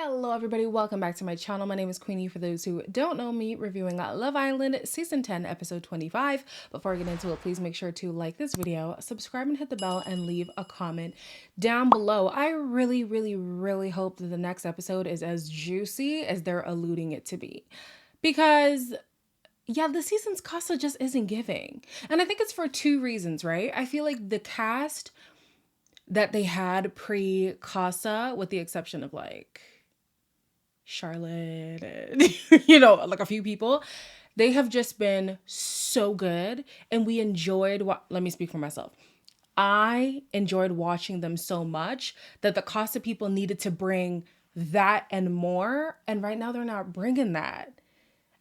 Hello everybody, welcome back to my channel. My name is Queenie for those who don't know me, reviewing Love Island Season 10, Episode 25. Before I get into it, please make sure to like this video, subscribe and hit the bell, and leave a comment down below. I really hope that the next episode is as juicy as they're alluding it to be. Because yeah, the season's Casa just isn't giving. And I think it's for two reasons, right? I feel like the cast that they had pre-Casa, with the exception of like Charlotte and, like a few people, they have just been so good. And we enjoyed let me speak for myself. I enjoyed watching them so much that the Casa people needed to bring that and more. And right now they're not bringing that.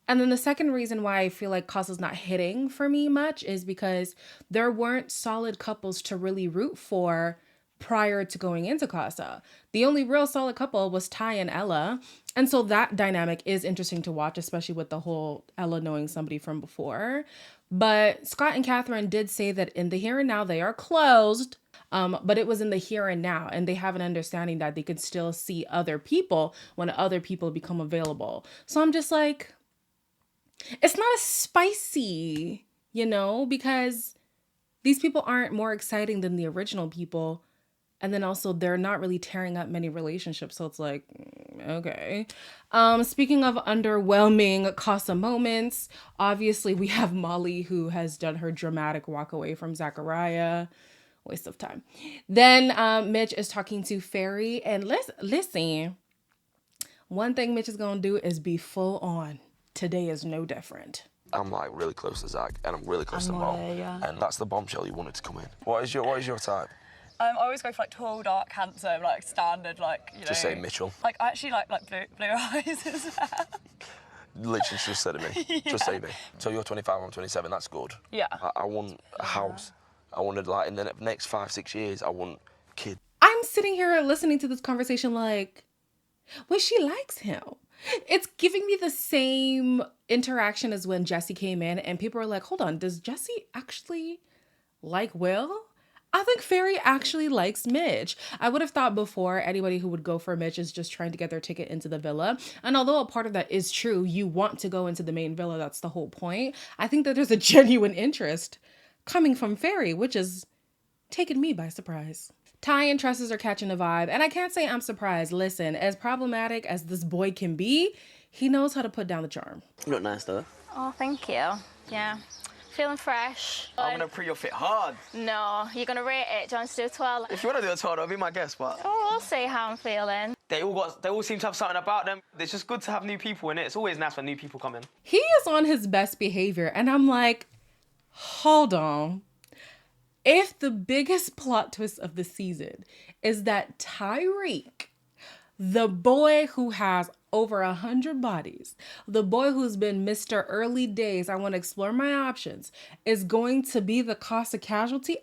And then the second reason why I feel like Casa's not hitting for me much is because there weren't solid couples to really root for prior to going into Casa. The only real solid couple was Ty and Ella. And so that dynamic is interesting to watch, especially with the whole Ella knowing somebody from before. But Scott and Catherine did say that in the here and now they are closed. But it was in the here and now, and they have an understanding that they could still see other people when other people become available. So I'm just like, it's not as spicy, because these people aren't more exciting than the original people. And then also they're not really tearing up many relationships. So it's like, okay. Speaking of underwhelming Casa moments, obviously we have Molly, who has done her dramatic walk away from Zachariah. Waste of time. Then Mitch is talking to Ferry. And listen, one thing Mitch is going to do is be full on. Today is no different. I'm like really close to Zach, and I'm really close to Mo, and that's the bombshell you wanted to come in. What is your type? I always go for like tall, dark, handsome, like standard, like Just say Mitchell. Like I actually like blue eyes as well. Literally just said it me. Yeah. Just say me. So you're 25, I'm 27. That's good. Yeah. I want a house. I wanted like in the next 5-6 years. I want kids. I'm sitting here listening to this conversation like, well, she likes him. It's giving me the same interaction as when Jesse came in and people were like, hold on, does Jesse actually like Will? I think Ferry actually likes Mitch. I would have thought before anybody who would go for Mitch is just trying to get their ticket into the villa. And although a part of that is true, you want to go into the main villa. That's the whole point. I think that there's a genuine interest coming from Ferry, which is taking me by surprise. Ty and Tresses are catching a vibe, and I can't say I'm surprised. Listen, as problematic as this boy can be, he knows how to put down the charm. You look nice though. Oh, thank you. Yeah. Feeling fresh. I'm gonna pre your fit hard. No, you're gonna rate it. Do you want to do a 12? If you wanna do a 12, I'll be my guest, but... Oh, we'll see how I'm feeling. They all seem to have something about them. It's just good to have new people in it. It's always nice when new people come in. He is on his best behavior, and I'm like, hold on. If the biggest plot twist of the season is that Tyreek, the boy who has over 100 bodies, the boy who's been Mr. Early Days, I want to explore my options, is going to be the Casa casualty,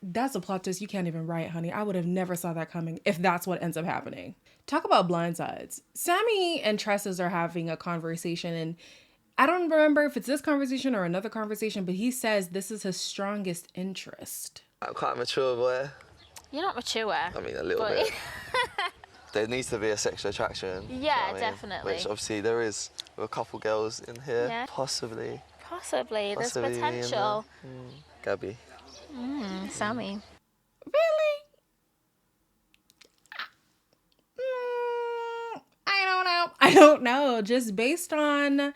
that's a plot twist you can't even write, honey. I would have never saw that coming if that's what ends up happening. Talk about blindsides. Sammy and Tresses are having a conversation, and I don't remember if it's this conversation or another conversation, but he says this is his strongest interest. I'm quite a mature boy. You're not mature. I mean, a little bit. There needs to be a sexual attraction. Yeah, definitely. Which obviously there is with a couple girls in here. Yeah. Possibly. There's potential. Gabby. Sammy. Really? I don't know. Just based on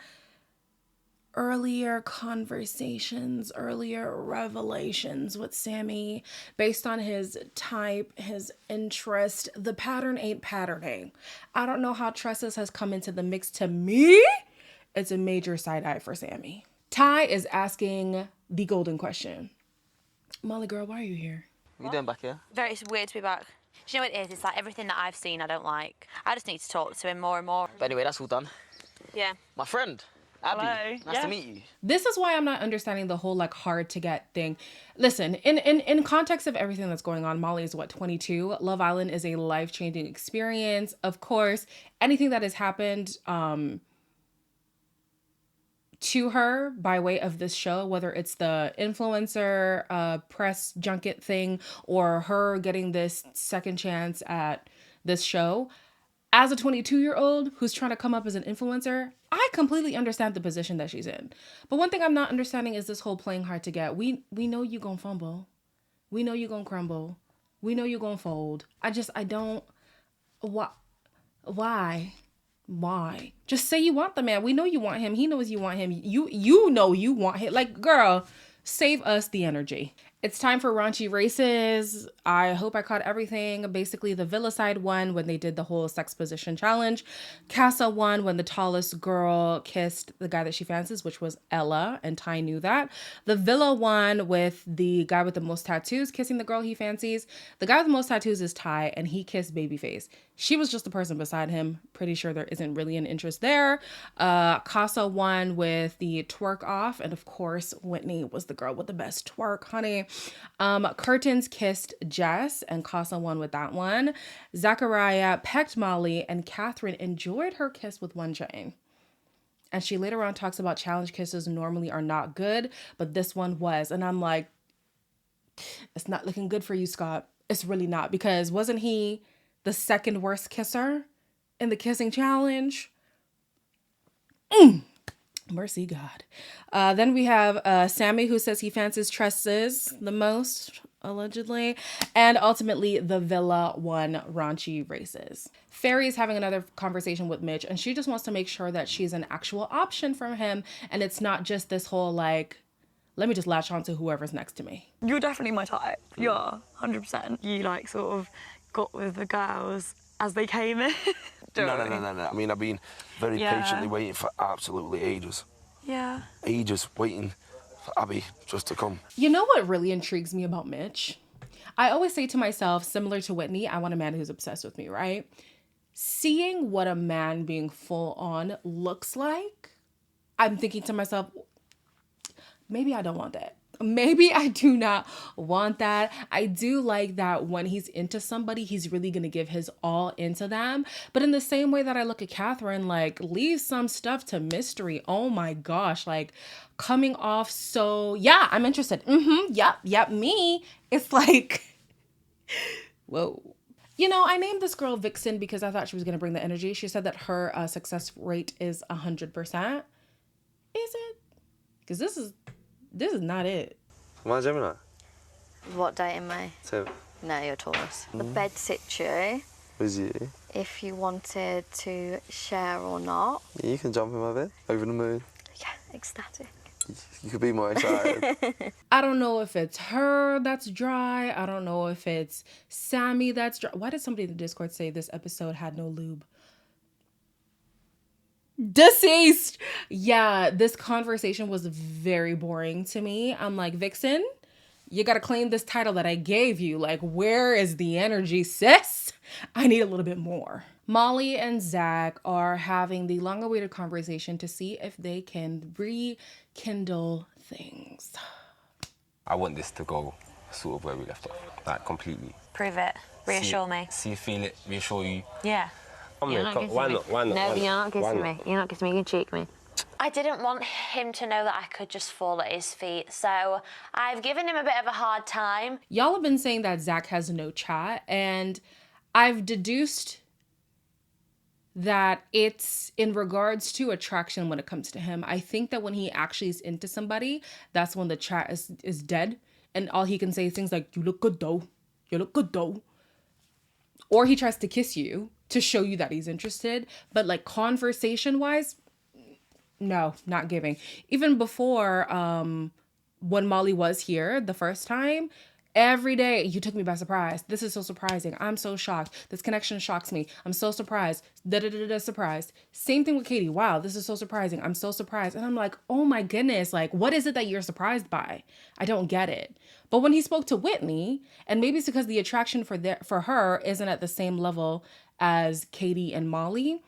earlier conversations, earlier revelations with Sammy, based on his type, his interest, the pattern ain't patterning. I don't know how Tresses has come into the mix. To me, it's a major side eye for Sammy. Ty is asking the golden question. Molly girl, why are you here? What are you doing back here? It's weird to be back. Do you know what it is? It's like everything that I've seen I don't like. I just need to talk to him more and more. But anyway, that's all done. Yeah. My friend, Abby. Hello. Nice to meet you. This is why I'm not understanding the whole like hard to get thing. Listen, in context of everything that's going on, Molly is what, 22? Love Island is a life-changing experience. Of course, anything that has happened to her by way of this show, whether it's the influencer press junket thing or her getting this second chance at this show. As a 22-year-old who's trying to come up as an influencer, I completely understand the position that she's in. But one thing I'm not understanding is this whole playing hard to get. We know you gonna fumble. We know you gonna crumble. We know you gonna fold. I don't. Why? Why? Just say you want the man. We know you want him. He knows you want him. You know you want him. Like, girl, save us the energy. It's time for raunchy races. I hope I caught everything. Basically, the Villa side won when they did the whole sex position challenge. Casa won when the tallest girl kissed the guy that she fancies, which was Ella, and Ty knew that. The Villa won with the guy with the most tattoos kissing the girl he fancies. The guy with the most tattoos is Ty, and he kissed Babyface. She was just the person beside him. Pretty sure there isn't really an interest there. Casa won with the twerk off, and of course, Whitney was the girl with the best twerk, honey. Curtains kissed Jess, and Casa won with that one. Zachariah pecked Molly, and Catherine enjoyed her kiss with one chain. And she later on talks about challenge kisses normally are not good, but this one was. And I'm like, it's not looking good for you, Scott. It's really not, because wasn't he the second worst kisser in the kissing challenge? Mercy God. Then we have Sammy, who says he fancies Tresses the most, allegedly. And ultimately, the Villa won raunchy races. Fairy's having another conversation with Mitch, and she just wants to make sure that she's an actual option for him. And it's not just this whole, like, let me just latch on to whoever's next to me. You're definitely my type. Yeah, 100%. You, like, sort of got with the girls as they came in. No. I mean, I've been very patiently waiting for absolutely ages. Yeah. Ages waiting for Abby just to come. You know what really intrigues me about Mitch? I always say to myself, similar to Whitney, I want a man who's obsessed with me, right? Seeing what a man being full on looks like, I'm thinking to myself, maybe I don't want that. Maybe I do not want that. I do like that when he's into somebody, he's really going to give his all into them. But in the same way that I look at Catherine, like, leave some stuff to mystery. Oh my gosh. Like, coming off so, yeah, I'm interested. Yep, me. It's like, whoa. You know, I named this girl Vixen because I thought she was going to bring the energy. She said that her success rate is 100%. Is it? Because this is not it. Am I Gemini? What date in May? So, No, you're Taurus. The bed situ, who's you? if you wanted to share or not. Yeah, you can jump in my bed, over the moon. Yeah, ecstatic. You could be more excited. I don't know if it's her that's dry. I don't know if it's Sammy that's dry. Why did somebody in the Discord say this episode had no lube? Deceased. Yeah, this conversation was very boring to me. I'm like, Vixen, you gotta claim this title that I gave you. Like, where is the energy, sis? I need a little bit more. Molly and Zach are having the long-awaited conversation to see if they can rekindle things. I want this to go sort of where we left off, like completely. Prove it. Reassure me. See, feel it, reassure you. Yeah. Why not? No, you're not kissing me. You're not kissing me. You can cheek me. I didn't want him to know that I could just fall at his feet, so I've given him a bit of a hard time. Y'all have been saying that Zach has no chat, and I've deduced that it's in regards to attraction when it comes to him. I think that when he actually is into somebody, that's when the chat is dead, and all he can say is things like, you look good though. You look good though. Or he tries to kiss you to show you that he's interested. But like conversation-wise, no, not giving. Even before when Molly was here the first time, every day, you took me by surprise. This is so surprising. I'm so shocked. This connection shocks me. I'm so surprised. Surprised. Same thing with Katie. Wow, this is so surprising. I'm so surprised. And I'm like, oh my goodness, like, what is it that you're surprised by? I don't get it. But when he spoke to Whitney, and maybe it's because the attraction for her isn't at the same level as Katie and Molly,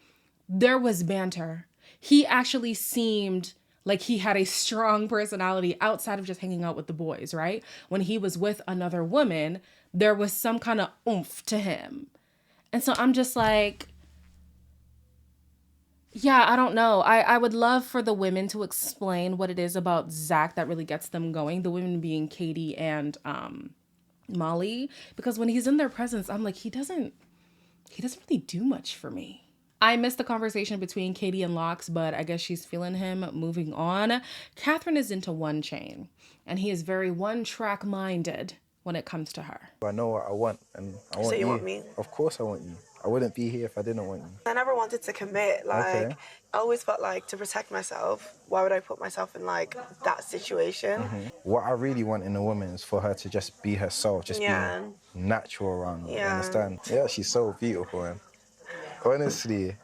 there was banter. He actually seemed like he had a strong personality outside of just hanging out with the boys, right? When he was with another woman, there was some kind of oomph to him. And so I'm just like, Yeah, I don't know. I would love for the women to explain what it is about Zach that really gets them going. The women being Katie and Molly, because when he's in their presence, I'm like, he doesn't really do much for me. I missed the conversation between Katie and Locks, but I guess she's feeling him. Moving on. Catherine is into One Chain, and he is very one-track minded when it comes to her. I know what I want, and I want you. So you want me? Of course I want you. I wouldn't be here if I didn't want you. I never wanted to commit. I always felt like to protect myself, why would I put myself in like that situation? What I really want in a woman is for her to just be herself, just be natural around me. You understand? Yeah, she's so beautiful, man. Honestly.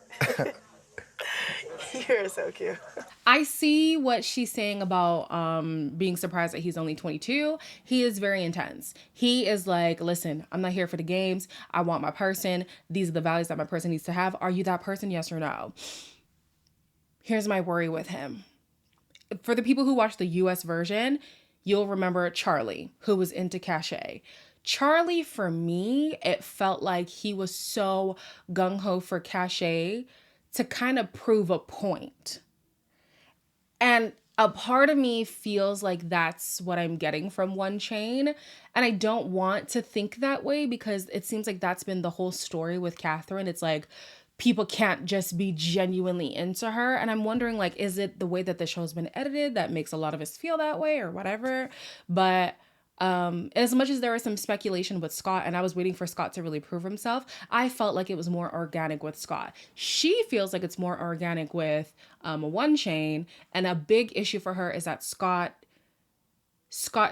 You're so cute. I see what she's saying about being surprised that he's only 22. He is very intense. He is like, listen, I'm not here for the games. I want my person. These are the values that my person needs to have. Are you that person? Yes or no? Here's my worry with him. For the people who watch the US version, you'll remember Charlie, who was into Cachet. Charlie, for me, it felt like he was so gung-ho for Cachet to kind of prove a point. And a part of me feels like that's what I'm getting from One Chain. And I don't want to think that way because it seems like that's been the whole story with Catherine. It's like people can't just be genuinely into her. And I'm wondering, like, is it the way that the show's been edited that makes a lot of us feel that way or whatever? But as much as there was some speculation with Scott and I was waiting for Scott to really prove himself, I felt like it was more organic with Scott. She feels like it's more organic with One Chain, and a big issue for her is that Scott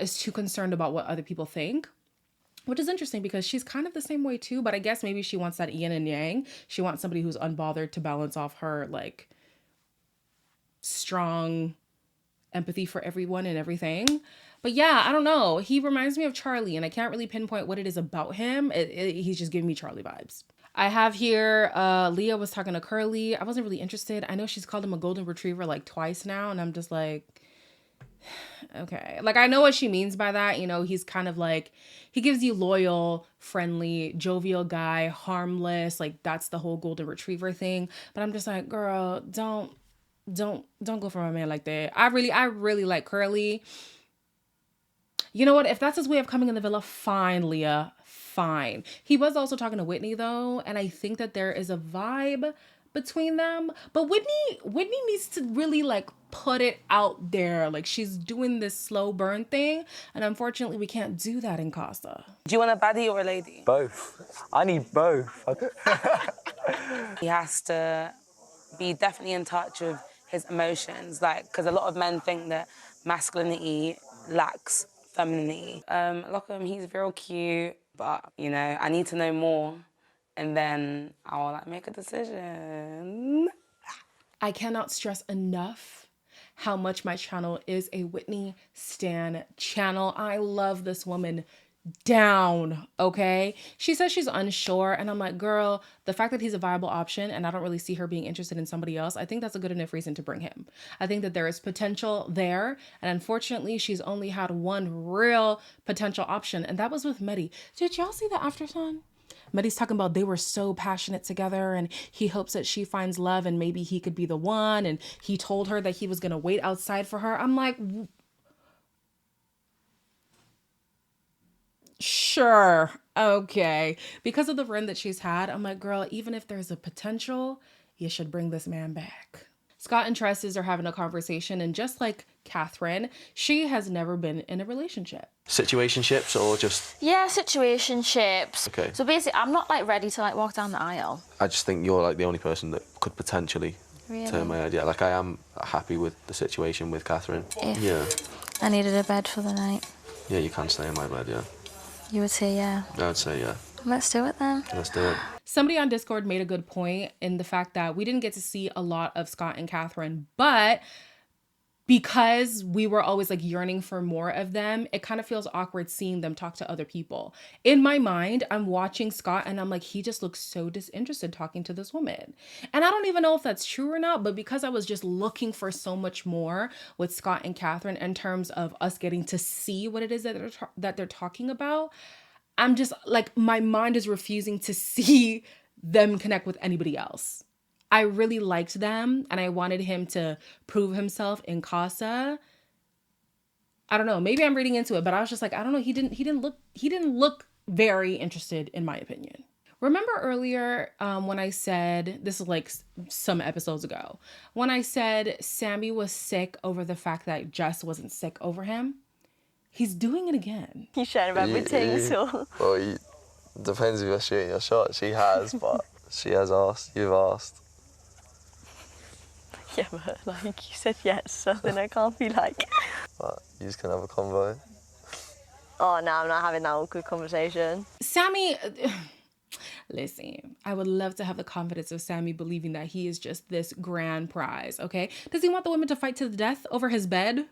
is too concerned about what other people think, which is interesting because she's kind of the same way too, but I guess maybe she wants that yin and yang. She wants somebody who's unbothered to balance off her like strong empathy for everyone and everything. But yeah, I don't know. He reminds me of Charlie, and I can't really pinpoint what it is about him. He's just giving me Charlie vibes. I have here, Leah was talking to Curly. I wasn't really interested. I know she's called him a golden retriever like twice now, and I'm just like, okay. Like, I know what she means by that. You know, he's kind of like, he gives you loyal, friendly, jovial guy, harmless. Like, that's the whole golden retriever thing. But I'm just like, girl, don't go for my man like that. I really like Curly. You know what? If that's his way of coming in the villa, fine, Leah, fine. He was also talking to Whitney though, and I think that there is a vibe between them. But Whitney needs to really like put it out there. Like, she's doing this slow burn thing, and unfortunately we can't do that in Casa. Do you want a baddie or a lady? Both. I need both. He has to be definitely in touch with his emotions, like, because a lot of men think that masculinity lacks femininity. Lockham, he's real cute, but, you know, I need to know more, and then I'll, like, make a decision. I cannot stress enough how much my channel is a Whitney stan channel. I love this woman down, okay? She says she's unsure, and I'm like, girl, the fact that he's a viable option and I don't really see her being interested in somebody else, I think that's a good enough reason to bring him. I think that there is potential there, and unfortunately she's only had one real potential option, and that was with Mehdi. Did y'all see the after sun? Mehdi's talking about they were so passionate together and he hopes that she finds love and maybe he could be the one, and he told her that he was gonna wait outside for her. I'm like, sure, okay. Because of the run that she's had, I'm like, girl, even if there's a potential, you should bring this man back. Scott and Tresses are having a conversation, and just like Catherine, she has never been in a relationship. Situationships or just... Yeah, situationships. Okay. So basically, I'm not like ready to like walk down the aisle. I just think you're like the only person that could potentially turn my head. Yeah, like I am happy with the situation with Catherine. If I needed a bed for the night. Yeah, you can stay in my bed, yeah. You would say yeah. I'd say yeah. Let's do it then. Let's do it. Somebody on Discord made a good point in the fact that we didn't get to see a lot of Scott and Catherine, but because we were always like yearning for more of them, it kind of feels awkward seeing them talk to other people. In my mind, I'm watching Scott and I'm like, he just looks so disinterested talking to this woman. And I don't even know if that's true or not, but because I was just looking for so much more with Scott and Catherine in terms of us getting to see what it is that they're talking about, I'm just like, my mind is refusing to see them connect with anybody else. I really liked them and I wanted him to prove himself in Casa. I don't know, maybe I'm reading into it, but I was just like, I don't know, he didn't look very interested in my opinion. Remember earlier when I said, this is like some episodes ago, when I said Sammy was sick over the fact that Jess wasn't sick over him? He's doing it again. You sharing about my things, so... Well, depends if you're shooting your shot. She has, but she has asked. You've asked. Yeah, but like you said yes, so then I can't be like... But you just can have a convo. Oh, no, I'm not having that awkward conversation. Sammy... Listen, I would love to have the confidence of Sammy believing that he is just this grand prize, okay? Does he want the women to fight to the death over his bed?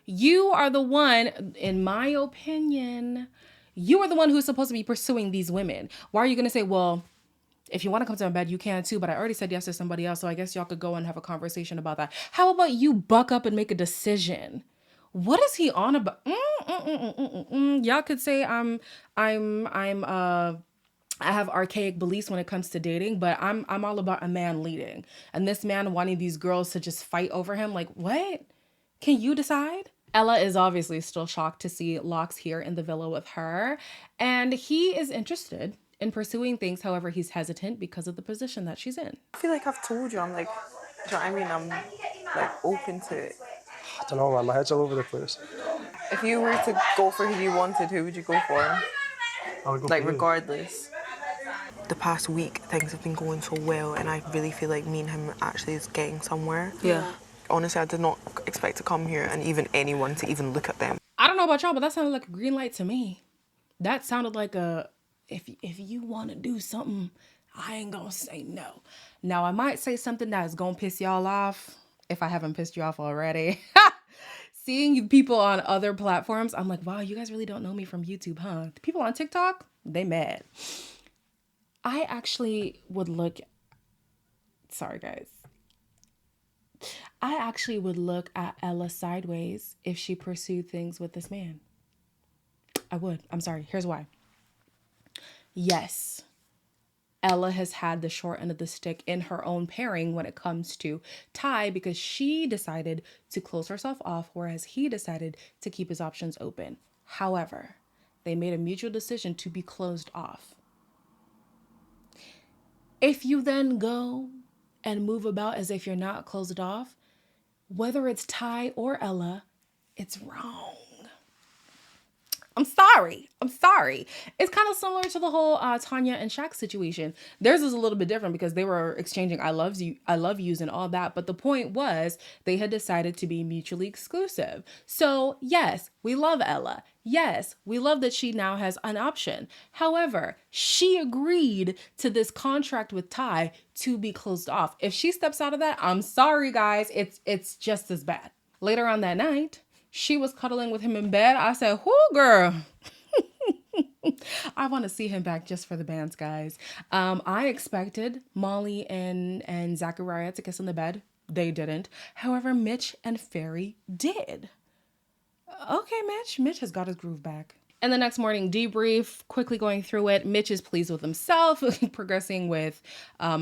You are the one, in my opinion, you are the one who's supposed to be pursuing these women. Why are you going to say, well, if you want to come to my bed, you can too, but I already said yes to somebody else, so I guess y'all could go and have a conversation about that. How about you buck up and make a decision? What is he on about? Y'all could say I have archaic beliefs when it comes to dating, but I'm all about a man leading. And this man wanting these girls to just fight over him, like, what? Can you decide? Ella is obviously still shocked to see Locks here in the villa with her, and he is interested in pursuing things. However, he's hesitant because of the position that she's in. I feel like I've told you, I'm like, do you know what I mean? I'm like open to it. I don't know, man, my head's all over the place. If you were to go for who you wanted, who would you go for? I would go like for you. Regardless. The past week, things have been going so well, and I really feel like me and him actually is getting somewhere. Yeah. Honestly, I did not expect to come here and even anyone to even look at them. I don't know about y'all, but that sounded like a green light to me. That sounded like a, if you want to do something, I ain't gonna say no. Now, I might say something that is gonna piss y'all off, if I haven't pissed you off already. Seeing people on other platforms, I'm like, wow, you guys really don't know me from YouTube, huh? The people on TikTok, they mad. I actually would look, sorry guys. I actually would look at Ella sideways if she pursued things with this man. I would. I'm sorry. Here's why. Yes, Ella has had the short end of the stick in her own pairing when it comes to Ty because she decided to close herself off, whereas he decided to keep his options open. However, they made a mutual decision to be closed off. If you then go and move about as if you're not closed off, whether it's Ty or Ella, it's wrong. I'm sorry. It's kind of similar to the whole Tanya and Shaq situation. Theirs is a little bit different because they were exchanging I love yous and all that. But the point was they had decided to be mutually exclusive. So yes, we love Ella. Yes, we love that she now has an option. However, she agreed to this contract with Ty to be closed off. If she steps out of that, I'm sorry, guys. It's just as bad. Later on that night, she was cuddling with him in bed. I said, whoo, girl. I want to see him back just for the bands, guys. I expected Molly and Zachariah to kiss in the bed. They didn't. However, Mitch and Ferry did. Okay, Mitch has got his groove back. And the next morning debrief, quickly going through it. Mitch is pleased with himself, progressing with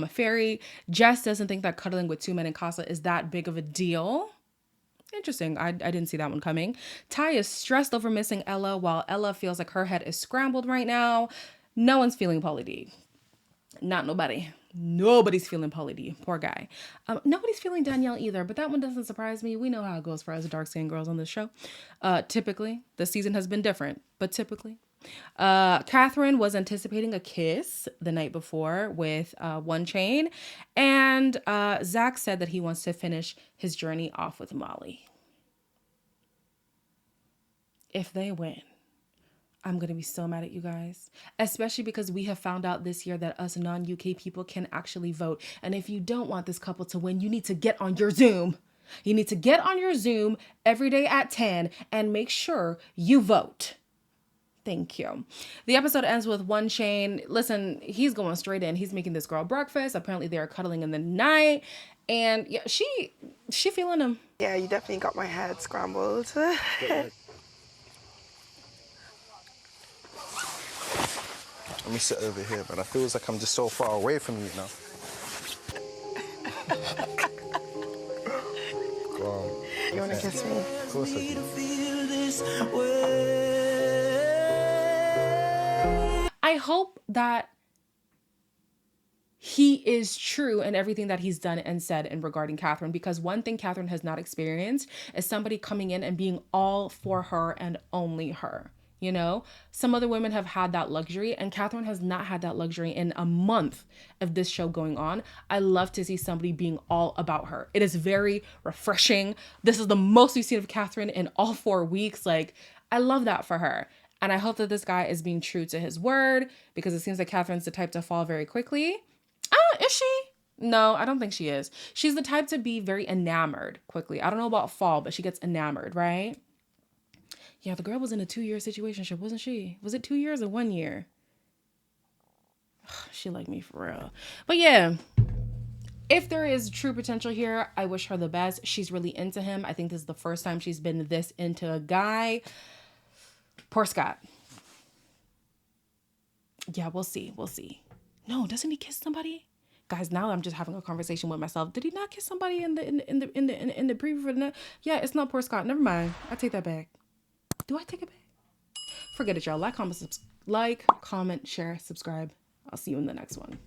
Ferry. Jess doesn't think that cuddling with two men in Casa is that big of a deal. Interesting. I didn't see that one coming. Ty is stressed over missing Ella, while Ella feels like her head is scrambled right now. No one's feeling Pauly D. Not nobody. Nobody's feeling Pauly D. Poor guy. Nobody's feeling Danielle either, but that one doesn't surprise me. We know how it goes for us dark-skinned girls on this show. Typically, the season has been different, but typically. Catherine was anticipating a kiss the night before with One Chain, and Zach said that he wants to finish his journey off with Molly. If they win, I'm going to be so mad at you guys, especially because we have found out this year that us non-UK people can actually vote. And if you don't want this couple to win, you need to get on your Zoom. You need to get on your Zoom every day at 10 and make sure you vote. Thank you. The episode ends with One Chain. Listen, he's going straight in. He's making this girl breakfast. Apparently they are cuddling in the night. And yeah, she feeling him. Yeah, you definitely got my head scrambled. Let me sit over here, man. I feels like I'm just so far away from you now. Kiss me. Of course I do. I hope that he is true in everything that he's done and said in regarding Catherine, because one thing Catherine has not experienced is somebody coming in and being all for her and only her. You know, some other women have had that luxury, and Catherine has not had that luxury in a month of this show going on. I love to see somebody being all about her. It is very refreshing. This is the most we've seen of Catherine in all 4 weeks. Like, I love that for her. And I hope that this guy is being true to his word, because it seems like Catherine's the type to fall very quickly. Is she? No, I don't think she is. She's the type to be very enamored quickly. I don't know about fall, but she gets enamored, right? Yeah, the girl was in a 2-year situationship, wasn't she? Was it 2 years or 1 year? She like me for real. But yeah, if there is true potential here, I wish her the best. She's really into him. I think this is the first time she's been this into a guy. Poor Scott. Yeah, we'll see. We'll see. No, doesn't he kiss somebody? Guys, now I'm just having a conversation with myself. Did he not kiss somebody in the preview for the? Yeah, it's not poor Scott. Never mind. I take that back. Do I take it back? Forget it, y'all. Like, comment, share, subscribe. I'll see you in the next one.